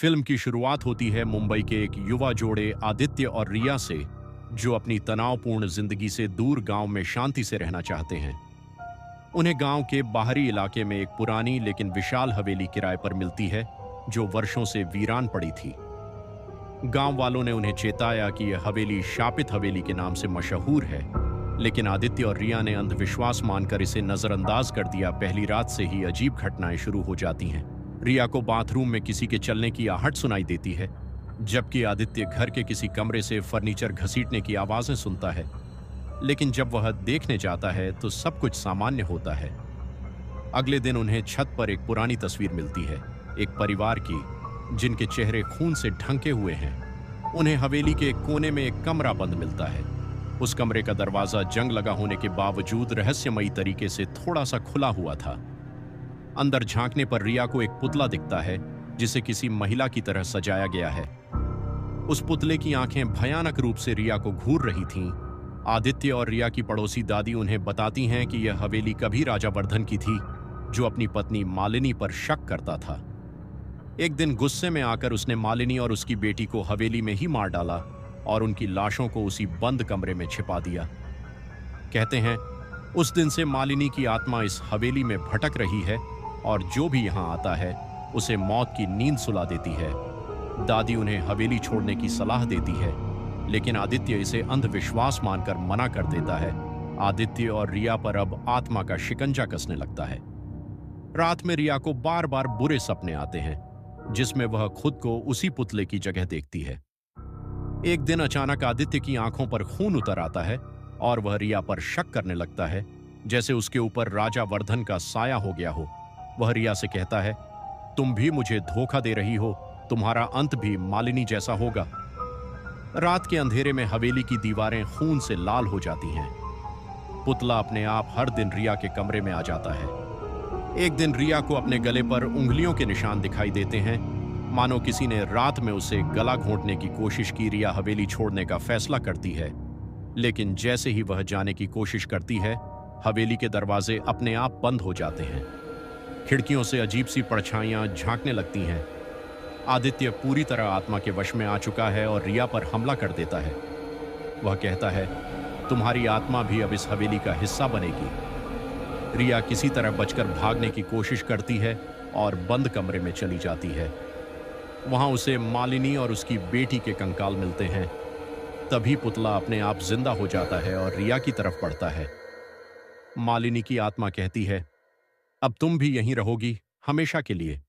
Film की शुरुआत होती है मुंबई के एक युवा जोड़े आदित्य और रिया से, जो अपनी तनावपूर्ण जिंदगी से दूर गांव में शांति से रहना चाहते हैं। उन्हें गांव के बाहरी इलाके में एक पुरानी लेकिन विशाल हवेली किराए पर मिलती है, जो वर्षों से वीरान पड़ी थी। गांव वालों ने उन्हें चेताया कि यह हवेली शापित हवेली के नाम से मशहूर है, लेकिन आदित्य और रिया ने अंधविश्वास मानकर इसे नजरअंदाज कर दिया। पहली रात से ही अजीब घटनाएं शुरू हो जाती हैं। रिया को बाथरूम में किसी के चलने की आहट सुनाई देती है, जबकि आदित्य घर के किसी कमरे से फर्नीचर घसीटने की आवाजें सुनता है। लेकिन जब वह देखने जाता है तो सब कुछ सामान्य होता है। अगले दिन उन्हें छत पर एक पुरानी तस्वीर मिलती है, एक परिवार की जिनके चेहरे खून से ढंके हुए हैं। उन्हें हवेली के एक कोने में एक कमरा बंद मिलता है। उस कमरे का दरवाजा जंग लगा होने के बावजूद रहस्यमयी तरीके से थोड़ा सा खुला हुआ था। अंदर झांकने पर रिया को एक पुतला दिखता है, जिसे किसी महिला की तरह सजाया गया है। उस पुतले की आंखें भयानक रूप से रिया को घूर रही थीं। आदित्य और रिया की पड़ोसी दादी उन्हें बताती हैं कि यह हवेली कभी राजा वर्धन की थी, जो अपनी पत्नी मालिनी पर शक करता था। एक दिन गुस्से में आकर उसने मालिनी और उसकी बेटी को हवेली में ही मार डाला और उनकी लाशों को उसी बंद कमरे में छिपा दिया। कहते हैं, उस दिन से मालिनी की आत्मा इस हवेली में भटक रही है और जो भी यहाँ आता है उसे मौत की नींद सुला देती है। दादी उन्हें हवेली छोड़ने की सलाह देती है, लेकिन आदित्य इसे अंधविश्वास मानकर मना कर देता है। आदित्य और रिया पर अब आत्मा का शिकंजा कसने लगता है। रात में रिया को बार बार बुरे सपने आते हैं, जिसमें वह खुद को उसी पुतले की जगह देखती है। एक दिन अचानक आदित्य की आंखों पर खून उतर आता है और वह रिया पर शक करने लगता है, जैसे उसके ऊपर राजा वर्धन का साया हो गया हो। वह रिया से कहता है, तुम भी मुझे धोखा दे रही हो, तुम्हारा अंत भी मालिनी जैसा होगा। रात के अंधेरे में हवेली की दीवारें खून से लाल हो जाती हैं। पुतला अपने आप हर दिन रिया के कमरे में आ जाता है। एक दिन रिया को अपने गले पर उंगलियों के निशान दिखाई देते हैं, मानो किसी ने रात में उसे गला घोंटने की कोशिश की। रिया हवेली छोड़ने का फैसला करती है, लेकिन जैसे ही वह जाने की कोशिश करती है, हवेली के दरवाजे अपने आप बंद हो जाते हैं। खिड़कियों से अजीब सी परछाइयां झांकने लगती हैं। आदित्य पूरी तरह आत्मा के वश में आ चुका है और रिया पर हमला कर देता है। वह कहता है, तुम्हारी आत्मा भी अब इस हवेली का हिस्सा बनेगी। रिया किसी तरह बचकर भागने की कोशिश करती है और बंद कमरे में चली जाती है। वहां उसे मालिनी और उसकी बेटी के कंकाल मिलते हैं। तभी पुतला अपने आप जिंदा हो जाता है और रिया की तरफ बढ़ता है। मालिनी की आत्मा कहती है, अब तुम भी यहीं रहोगी, हमेशा के लिए।